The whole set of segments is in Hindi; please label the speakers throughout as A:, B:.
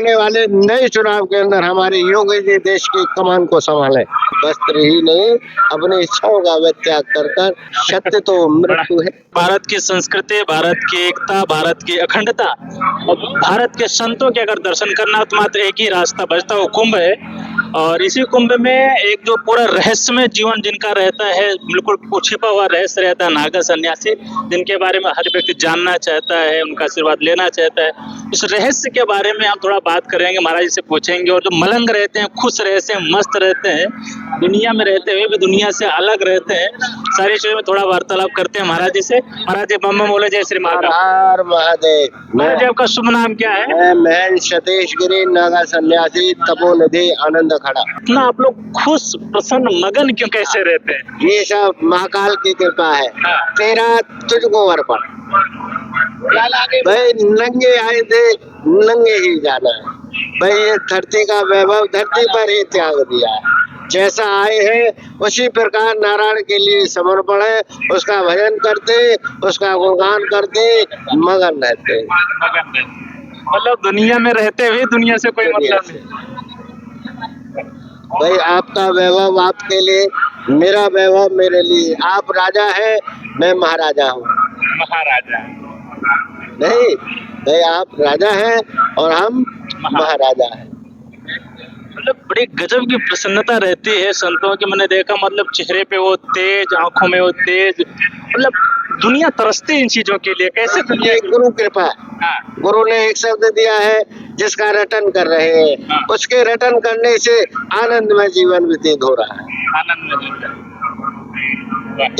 A: आने वाले नए चुनाव के अंदर हमारे योगी जी देश की कमान को संभाले। वस्त्र ही नहीं, अपनी इच्छाओं का त्याग कर कर, सत्य तो मृत्यु है।
B: भारत की संस्कृति, भारत की एकता, भारत की अखंडता और भारत के संतों के अगर दर्शन करना हो तो मात्र एक ही रास्ता बचता, वो कुंभ है। और इसी कुंभ में एक जो पूरा रहस्यमय जीवन जिनका रहता है, बिल्कुल कुछ छिपा हुआ रहस्य रहता है, नागा सन्यासी, जिनके बारे में हर व्यक्ति जानना चाहता है, उनका आशीर्वाद लेना चाहता है। इस रहस्य के बारे में हम थोड़ा बात करेंगे, महाराज जी से पूछेंगे। और जो मलंग रहते हैं, खुश रहते हैं, मस्त रहते हैं, दुनिया में रहते हुए भी दुनिया से अलग रहते हैं, सारी चीजों में थोड़ा वार्तालाप करते हैं महाराज जी से। महाराज जी बम बम बोले, जय श्री महादेव।
A: हर महादेव।
B: महाराज जी आपका शुभ नाम क्या है?
A: मैं महंत सतीश गिरी, नागा सन्यासी, तपोनिधि, आनंद खड़ा।
B: इतना आप लोग खुश, प्रसन्न, मगन क्यों कैसे रहते हैं?
A: ये सब महाकाल की कृपा है। तेरा तुझको अर्पण। भाई नंगे आए थे, नंगे ही जाना है। भाई ये धरती का वैभव धरती पर ही त्याग दिया है। जैसा आए हैं उसी प्रकार नारायण के लिए समर्पण है। उसका भजन करते, उसका गुणगान करते, मगन रहते।
B: मतलब दुनिया में रहते हुए दुनिया से कोई मतलब नहीं।
A: भाई आपका वैभव आपके लिए, मेरा वैभव मेरे लिए। आप राजा है, मैं महाराजा हूँ।
B: महाराजा
A: नहीं भाई, आप राजा हैं और हम महाराजा हैं।
B: मतलब बड़ी गजब की प्रसन्नता रहती है संतों की। मैंने देखा, मतलब चेहरे पे वो तेज, आंखों में वो तेज, मतलब दुनिया तरसती इन चीजों के लिए। कैसे दुनिया?
A: ये गुरु कृपा है।
B: हाँ।
A: गुरु ने एक शब्द दिया है जिसका रटन कर रहे हैं।
B: हाँ।
A: उसके रटन करने से आनंद में जीवन व्यतीत हो रहा है।
B: आनंद में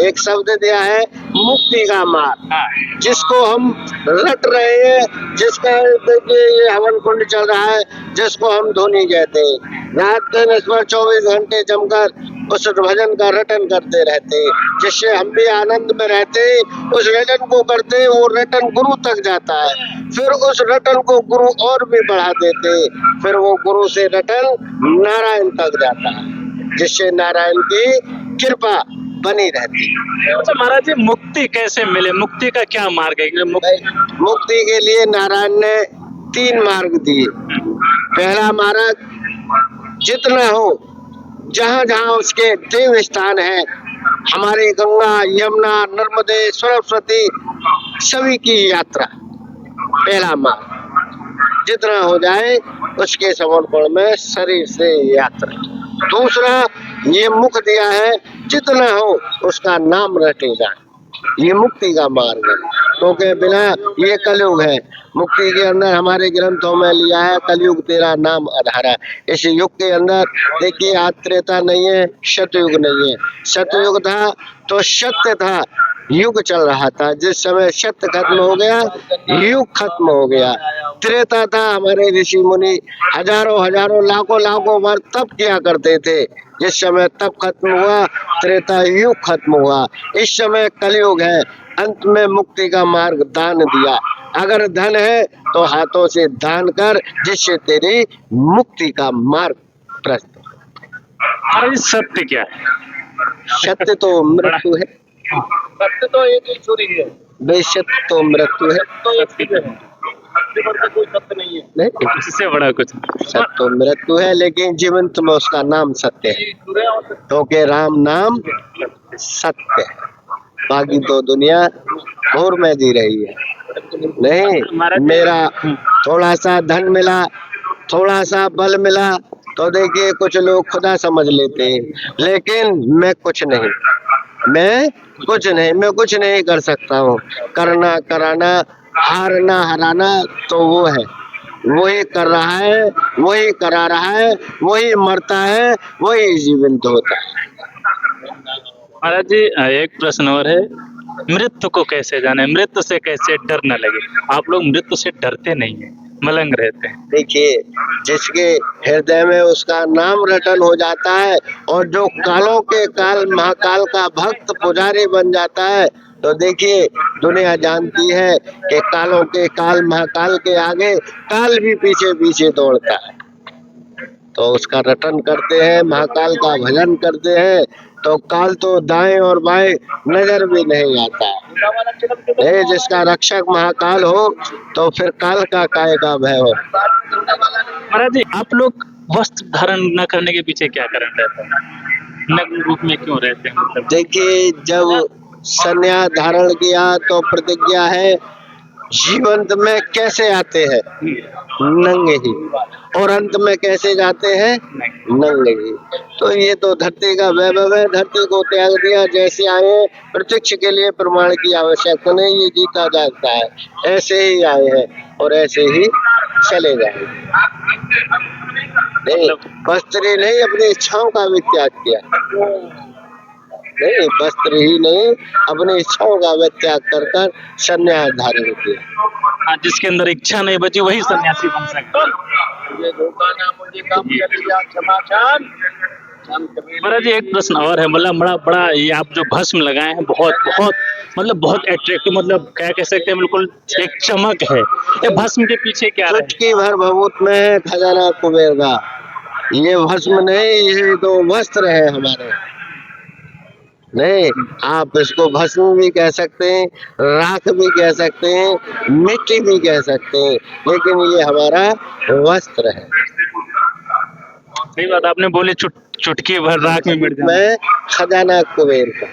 A: एक शब्द दिया है मुक्ति का मार्ग।
B: हाँ।
A: जिसको हम रट रहे हैं, जिसका देखिए ये हवन कुंड चल रहा है, जिसको हम धोनी कहते हैं, रात दिन इस पर 24 घंटे जमकर उस भजन का रटन करते रहते, जिससे हम भी आनंद में रहते। उस रटन को करते, वो रटन गुरु तक जाता है, फिर उस रटन को गुरु और भी बढ़ा देते, फिर वो गुरु से रटन नारायण तक जाता है, जिससे नारायण की कृपा बनी रहती है।
B: अच्छा महाराज जी, मुक्ति कैसे मिले? मुक्ति का क्या मार्ग है?
A: मुक्ति के लिए नारायण ने 3 मार्ग दिए। पहला मार्ग, जितना हो, जहाँ जहाँ उसके देव स्थान है, हमारे गंगा, यमुना, नर्मदे, सरस्वती, सभी की यात्रा। पहला मार्ग, जितना हो जाए उसके समर्पण में शरीर से यात्रा। दूसरा, ये मुख दिया है, जितना हो उसका नाम रटेगा। ये मुक्ति का मार्ग है, क्योंकि बिना, ये कलयुग है। मुक्ति के अंदर हमारे ग्रंथों में लिया है, कलयुग तेरा नाम आधारा। इस युग के अंदर देखिए, आज त्रेता नहीं है, सतयुग नहीं है। सतयुग था तो सत्य था, युग चल रहा था। जिस समय सत्य खत्म हो गया, युग खत्म हो गया। त्रेता था, हमारे ऋषि मुनि हजारों हजारों लाखों लाखों बार तप किया करते थे। जिस समय तप खत्म हुआ, त्रेता युग खत्म हुआ। इस समय कलयुग है। अंत में मुक्ति का मार्ग दान दिया। अगर धन है तो हाथों से दान कर, जिससे तेरी मुक्ति का मार्ग प्रस्तुत।
B: सत्य क्या है?
A: सत्य तो मृत्यु है।
B: सत्य तो एक ही छुरी है।
A: बेसत्य तो मृत्यु है।
B: कोई सत्य नहीं है।
A: नहीं,
B: इससे बड़ा कुछ।
A: सत्य तो मृत्यु है, लेकिन जीवंत में उसका नाम सत्य है, क्योंकि राम नाम सत्य है। बाकी तो दुनिया घोर में जी रही है। नहीं, मेरा थोड़ा सा धन मिला, थोड़ा सा बल मिला, तो देखिए कुछ लोग खुदा समझ लेते हैं, लेकिन मैं कुछ नहीं, मैं कुछ नहीं कर सकता हूँ। करना कराना, हारना हराना तो वो है, वही कर रहा है, वही करा रहा है, वही मरता है, वही जीवंत होता है।
B: महाराज जी, एक प्रश्न और है, मृत्यु को कैसे जाने? मृत्यु से कैसे डर न लगे? आप लोग मृत्यु से डरते नहीं है, मलंग रहते हैं।
A: देखिए, जिसके हृदय में उसका नाम रटन हो जाता है, और जो कालों के काल महाकाल का भक्त पुजारी बन जाता है, तो देखिए दुनिया जानती है कि कालों के काल महाकाल के आगे काल भी पीछे पीछे दौड़ता है। तो उसका रटन करते हैं, महाकाल का भजन करते हैं, तो काल तो दाएं और बाएं नजर भी नहीं आता है। जिसका रक्षक महाकाल हो, तो फिर काल का काय का भय हो।
B: महाराज जी, आप लोग वस्त्र धारण न करने के पीछे क्या कारण रहता है? नग्न रूप में क्यों रहते हैं मतलब?
A: देखिए, जब संन्यास धारण किया तो प्रतिज्ञा है जीवंत में कैसे आते हैं, नंगे ही, और अंत में कैसे जाते हैं, नंगे ही। तो ये तो धरती का वैभव है, धरती को त्याग दिया, जैसे आए प्रत्यक्ष के लिए प्रमाण की आवश्यकता नहीं, ये जीता जागता है, ऐसे ही आए हैं और ऐसे ही चले जाएंगे। नहीं, वस्त्र नहीं, अपनी इच्छाओं का भी त्याग किया। नहीं, वस्त्र ही नहीं, अपनी इच्छाओं का भी त्याग कर कर संन्यास धारण किया।
B: हाँ, जिसके अंदर इच्छा नहीं बची वही सन्यासी बन सकता है। महाराज जी, एक प्रश्न और है, मतलब बड़ा बड़ा ये आप जो भस्म लगाए हैं, बहुत बहुत मतलब बहुत अट्रैक्टिव, मतलब क्या कह सकते हैं, बिल्कुल एक चमक है। ये भस्म के पीछे क्या है?
A: चुटकी भर भभूत में है खजाना कुबेर का। ये भस्म नहीं, ये तो वस्त्र है हमारे। नहीं, आप इसको भस्म भी कह सकते हैं, राख भी कह सकते हैं, मिट्टी भी कह सकते हैं, लेकिन ये हमारा वस्त्र है।
B: सही बात आपने बोली, चुटकी भर राख में मिट जाना।
A: मैं खजाना कुबेर का।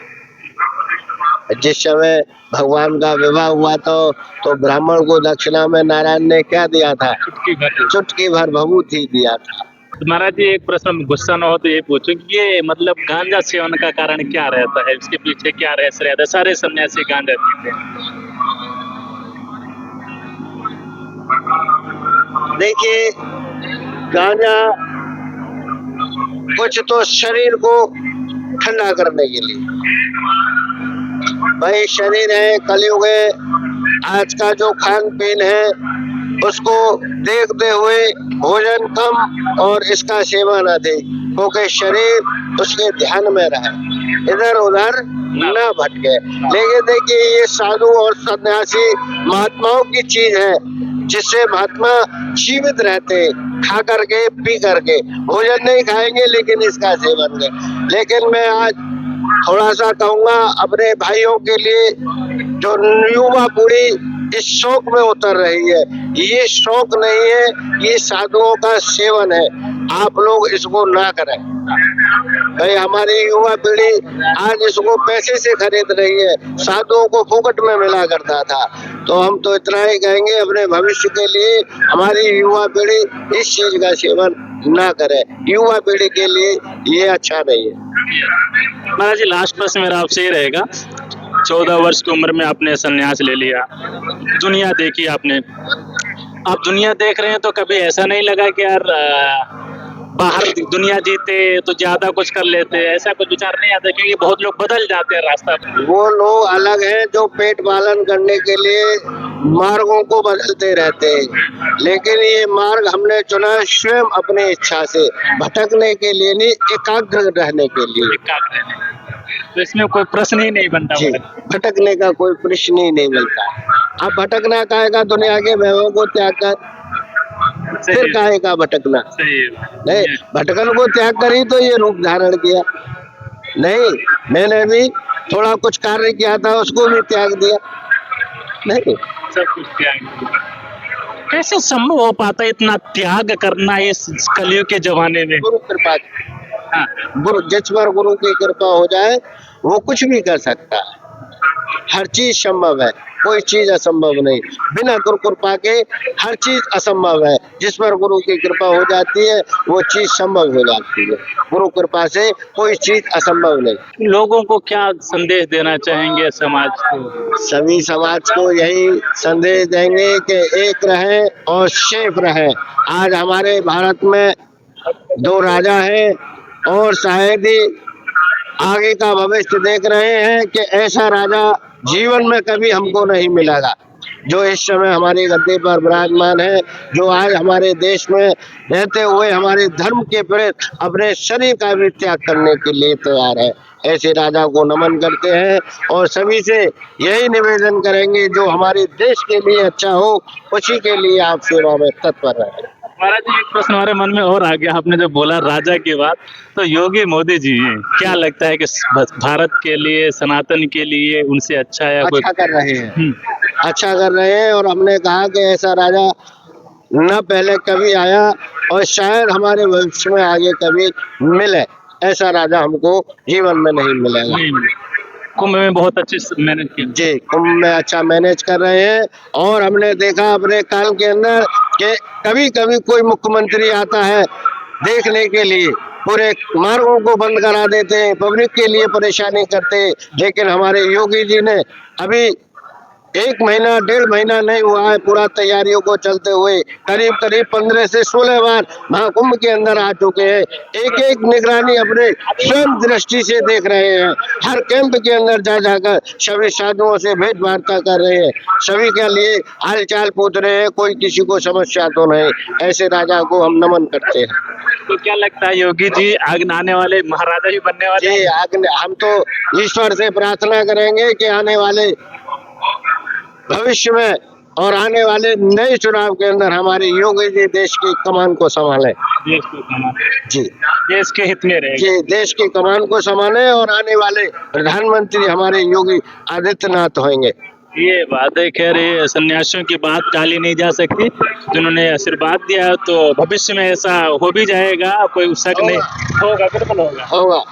A: जिस समय भगवान का विवाह हुआ तो ब्राह्मण को दक्षिणा में नारायण ने क्या दिया था? चुटकी भर भभूत ही दिया था।
B: महाराज जी, एक प्रश्न में गुस्सा ना हो तो ये पूछो कि ये मतलब गांजा सेवन का कारण क्या रहता है, इसके पीछे क्या रहस्य रहता है? सारे सन्यासी गांजा पीते हैं।
A: देखिए, गांजा कुछ तो शरीर को ठंडा करने के लिए, भाई शरीर है, कलयुग है, आज का जो खान पीन है उसको देखते हुए भोजन कम और इसका सेवन अधिक, क्योंकि शरीर उसके ध्यान में रहे, इधर उधर न भटके। लेकिन देखिए, ये साधु और सन्यासी महात्माओं की चीज है, जिससे महात्मा जीवित रहते, खा करके पी करके, भोजन नहीं खाएंगे लेकिन इसका सेवन करें। लेकिन मैं आज थोड़ा सा कहूंगा अपने भाइयों के लिए, जो युवा पीढ़ी इस शौक में उतर रही है, ये शौक नहीं है, ये साधुओं का सेवन है। आप लोग इसको ना करें। भाई हमारी युवा पीढ़ी आज इसको पैसे से खरीद रही है, साधुओं को फुकट में मिला करता था। तो हम तो इतना ही कहेंगे, अपने भविष्य के लिए हमारी युवा पीढ़ी इस चीज का सेवन ना करे, युवा पीढ़ी के लिए ये अच्छा नहीं है।
B: महाराज जी, लास्ट प्रश्न मेरा आपसे ये रहेगा, 14 वर्ष की उम्र में आपने संन्यास ले लिया, दुनिया देखी आपने, आप दुनिया देख रहे हैं, तो कभी ऐसा नहीं लगा कि यार बाहर दुनिया जीते तो ज्यादा कुछ कर लेते, ऐसा कुछ विचार नहीं आता? क्योंकि बहुत लोग बदल जाते हैं रास्ता।
A: वो लोग अलग हैं जो पेट पालन करने के लिए मार्गों को बदलते रहते हैं, लेकिन ये मार्ग हमने चुना स्वयं अपने इच्छा से, भटकने के लिए नहीं, एकाग्र रहने के लिए।
B: तो इसमें कोई प्रश्न ही नहीं बनता।
A: भटकने का कोई प्रश्न ही नहीं मिलता। अब भटकना काहे का? दुनिया के वैभव को त्याग कर, फिर काहे का भटकना? नहीं, भटकन को त्याग कर ही तो ये रूप धारण किया। नहीं, मैंने भी थोड़ा कुछ कार्य किया था, उसको भी त्याग दिया। नहीं,
B: सब कुछ त्याग दिया। कैसे संभव हो पाता है इतना त्याग करना इस कलयुग के जमाने में?
A: गुरु कृपा।
B: हाँ,
A: गुरु, जिस पर गुरु की कृपा हो जाए वो कुछ भी कर सकता है। हर चीज संभव है, कोई चीज असंभव नहीं। बिना गुरु कृपा के हर चीज असंभव है। जिस पर गुरु की कृपा हो जाती है वो चीज संभव हो जाती है। गुरु कृपा से कोई चीज असंभव नहीं।
B: लोगों को क्या संदेश देना चाहेंगे समाज को?
A: सभी समाज को यही संदेश देंगे कि एक रहे और सेफ रहे। आज हमारे भारत में 2 राजा हैं और शायद ही आगे का भविष्य देख रहे हैं कि ऐसा राजा जीवन में कभी हमको नहीं मिलेगा जो इस समय हमारे गद्दे पर विराजमान है, जो आज हमारे देश में रहते हुए हमारे धर्म के प्रति अपने शरीर का भी त्याग करने के लिए तैयार है। ऐसे राजा को नमन करते हैं और सभी से यही निवेदन करेंगे जो हमारे देश के लिए अच्छा हो, उसी के लिए आप सेवा में तत्पर रहें।
B: महाराज जी, एक प्रश्न हमारे मन में और आ गया, आपने जो बोला राजा की बात, तो योगी मोदी जी क्या लगता है कि भारत के लिए, सनातन के लिए उनसे अच्छा है?
A: अच्छा कर रहे हैं, अच्छा कर रहे हैं। और हमने कहा कि ऐसा राजा न पहले कभी आया और शायद हमारे भविष्य में आगे कभी मिले। ऐसा राजा हमको जीवन में नहीं मिलेगा।
B: कुंभ में बहुत अच्छी मेहनत की।
A: जी, कुंभ में अच्छा मैनेज कर रहे हैं। और हमने देखा अपने काल के अंदर कि कभी कभी कोई मुख्यमंत्री आता है देखने के लिए, पूरे मार्गों को बंद करा देते हैं, पब्लिक के लिए परेशानी करते हैं। लेकिन हमारे योगी जी ने अभी 1 महीना 1.5 महीना नहीं हुआ है पूरा तैयारियों को चलते हुए, करीब करीब 15 से 16 बार महाकुंभ के अंदर आ चुके हैं। एक एक निगरानी अपने स्वयं दृष्टि से देख रहे हैं। हर कैंप के अंदर जा जाकर सभी साधुओं से भेंट वार्ता कर रहे हैं, सभी के लिए हाल चाल पूछ रहे हैं, कोई किसी को समस्या तो नहीं। ऐसे राजा को हम नमन करते हैं।
B: तो क्या लगता है योगी जी आने वाले महाराजा ही बनने वाले हैं?
A: जी, हम तो ईश्वर से प्रार्थना करेंगे कि आने वाले भविष्य में और आने वाले नए चुनाव के अंदर हमारे योगी जी देश की कमान को संभालें।
B: देश को
A: जी,
B: देश के हित में रहेगा।
A: जी, देश की कमान को संभालें और आने वाले प्रधानमंत्री हमारे योगी आदित्यनाथ होंगे।
B: ये बात है, खैर ये सन्यासियों की बात टाली नहीं जा सकती। जिन्होंने आशीर्वाद दिया तो भविष्य में ऐसा हो भी जाएगा, कोई शक नहीं। होगा, बिल्कुल होगा।
A: होगा।